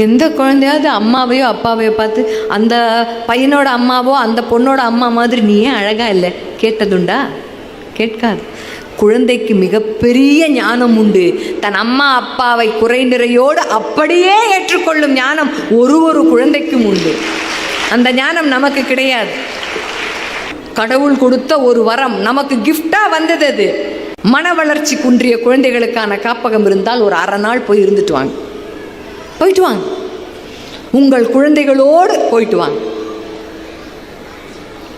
எந்த குழந்தையாவது அம்மாவையோ அப்பாவையோ பார்த்து அந்த பையனோட அம்மாவோ அந்த பொண்ணோட அம்மா மாதிரி நீ ஏன் அழகா இல்லை கேட்டதுண்டா? கேட்காது. குழந்தைக்கு மிகப்பெரிய ஞானம் உண்டு. தன் அம்மா அப்பாவை குறை நிறையோடு அப்படியே ஏற்றுக்கொள்ளும் ஞானம் ஒரு குழந்தைக்கும் உண்டு. அந்த ஞானம் நமக்கு கிடையாது. கடவுள் கொடுத்த ஒரு வரம், நமக்கு கிஃப்டா வந்தது அது. மன வளர்ச்சி குன்றிய குழந்தைகளுக்கான காப்பகம் இருந்தால் ஒரு அரை நாள் போய் இருந்துட்டு வாங்க. போயிட்டு வாங்க, உங்கள் குழந்தைகளோடு போயிட்டு வாங்க.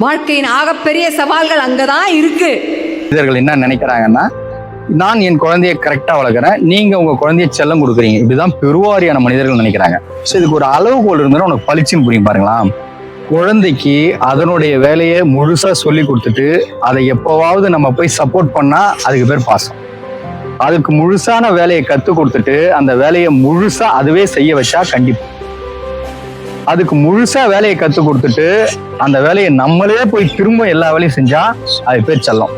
வாழ்க்கையின் ஆகப்பெரிய சவால்கள் அங்கதான் இருக்கு. மனிதர்கள் என்ன நினைக்கிறாங்கன்னா, நான் என் குழந்தைய கரெக்டா வளர்க்குறேன், நீங்க உங்க குழந்தைய செல்லம் கொடுக்குறீங்க, இப்படிதான் பெருவாரியான மனிதர்கள் நினைக்கிறாங்க. ஸோ இதுக்கு ஒரு அளவுகோல் இருந்தாலும் உனக்கு பளிச்சுன்னு புரியும். பாருங்களா, குழந்தைக்கு அதனுடைய வேலையை முழுசா சொல்லி கொடுத்துட்டு அதை எப்போவாவது நம்ம போய் சப்போர்ட் பண்ணா அதுக்கு பேர் பாசம். அதுக்கு முழுசான வேலையை கற்றுக் கொடுத்துட்டு அந்த வேலையை முழுசா அதுவே செய்ய வச்சா கண்டிப்பா. அதுக்கு முழுசா வேலையை கற்றுக் கொடுத்துட்டு அந்த வேலையை நம்மளே போய் திரும்ப எல்லா வேலையும் செஞ்சா அது பேர் செல்லம்.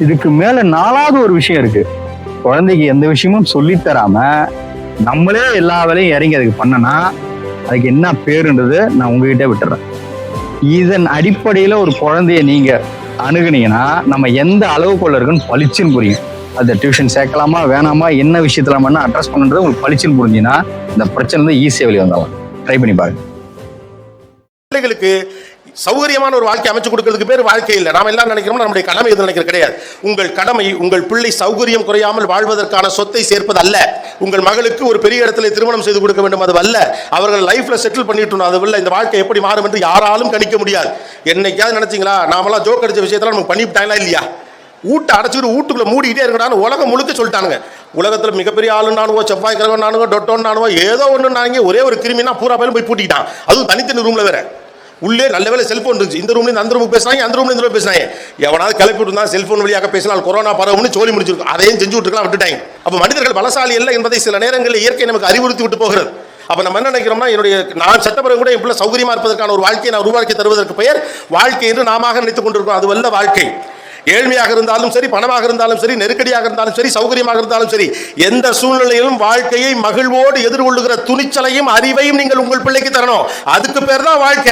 இதுக்கு மேல 4வது ஒரு விஷயம் இருக்கு. குழந்தைக்கு எந்த விஷயமும் சொல்லித்தராம நம்மளே எல்லா வேலையும் இறங்கி அதுக்கு பண்ணனா அதுக்கு என்ன பேருன்றது நான் உங்ககிட்ட விட்டுறேன். இதன் அடிப்படையில ஒரு குழந்தைய நீங்க அணுகுனீங்கன்னா நம்ம எந்த அளவுக்குள்ள இருக்குன்னு பளிச்சுன்னு புரியும். அதை டியூஷன் சேர்க்கலாமா வேணாமா, என்ன விஷயத்துல நம்ம அட்ரஸ் பண்ணுறது உங்களுக்கு பளிச்சுன்னு புரிஞ்சுன்னா இந்த பிரச்சனை ஈஸியாக வெளியே வந்தாலும் ட்ரை பண்ணி பாருங்க. பிள்ளைகளுக்கு சௌகரியமான ஒரு வாழ்க்கை அமைச்சு கொடுக்கிறதுக்கு பேர் வாழ்க்கை இல்லை. நாம எல்லாம் நினைக்கிறோம் நம்முடைய கடமை எது நினைக்கிறது கிடையாது. உங்கள் கடமை உங்கள் பிள்ளை சௌகரியம் குறையாமல் வாழ்வதற்கான சொத்தை சேர்ப்பது அல்ல. உங்கள் மகளுக்கு ஒரு பெரிய இடத்துல திருமணம் செய்து கொடுக்க வேண்டும், அது அல்ல. அவர்கள் லைஃப்ல செட்டில் பண்ணிட்டு அது அல்ல. இந்த வாழ்க்கை எப்படி மாறும் என்று யாராலும் கணிக்க முடியாது. என்னைக்காவது நினைச்சீங்களா நாமெல்லாம் ஜோக் அடிச்ச விஷயத்துல நமக்கு பண்ணிவிட்டாங்களா இல்லையா? வீட்டை அடைச்சிட்டு வீட்டுக்குள்ள மூடிக்கிட்டே இருக்கடான்னு உலகம் முழுக்க சொல்லிட்டானுங்க. உலகத்தில் மிகப்பெரிய ஆளுன்னானுவோ, செவ்வாய் கிரகம் நானுவோ, டொட்டோன்னானுவோ, ஏதோ ஒன்று நாங்க ஒரே ஒரு கிருமினா பூரா பேரும் போய் பூட்டிக்கிட்டான். அதுவும் தனித்தனி ரூம்ல வேற. உள்ளே நல்ல வேலை செல்போன் இருந்துச்சு. இந்த ரூம்ல அந்த ரூமுக்கு பேசுறாங்க, அந்த ரூம்ல இந்த ரூம் பேசுறாங்க. எவனாவது கிளப்பி விட்டு செல்போன் வழியாக பேசினால் கொரோனா பரவும்னு சொல்லி முடிச்சிருக்கும். அதையும் செஞ்சு விட்டுருக்கலாம், விட்டுட்டாங்க. அப்ப மனிதர்கள் பலசாலி இல்லை என்பதை சில நேரங்களில் இயற்கை நமக்கு அறிவுறுத்தி விட்டு போகிறது. அப்ப நம்ம என்ன நினைக்கிறோம்னா, நான் சட்டப்பறம் கூட என் பிள்ளை சௌகரியமா இருப்பதற்கான ஒரு வாழ்க்கையை நான் உருவாக்கி தருவதற்கு பெயர் வாழ்க்கை என்று நாம நினைத்துக் கொண்டிருக்கோம். அது வல்ல வாழ்க்கை. ஏழ்மையாக இருந்தாலும் சரி, பணமாக இருந்தாலும் சரி, நெருக்கடியாக இருந்தாலும் சரி, சௌகரியமாக இருந்தாலும் சரி, எந்த சூழ்நிலையிலும் வாழ்க்கையை மகிழ்வோடு எதிர்கொள்ளுகிற துணிச்சலையும் அறிவையும் நீங்கள் உங்கள் பிள்ளைக்கு தரணும். அதுக்கு பேர் தான் வாழ்க்கை.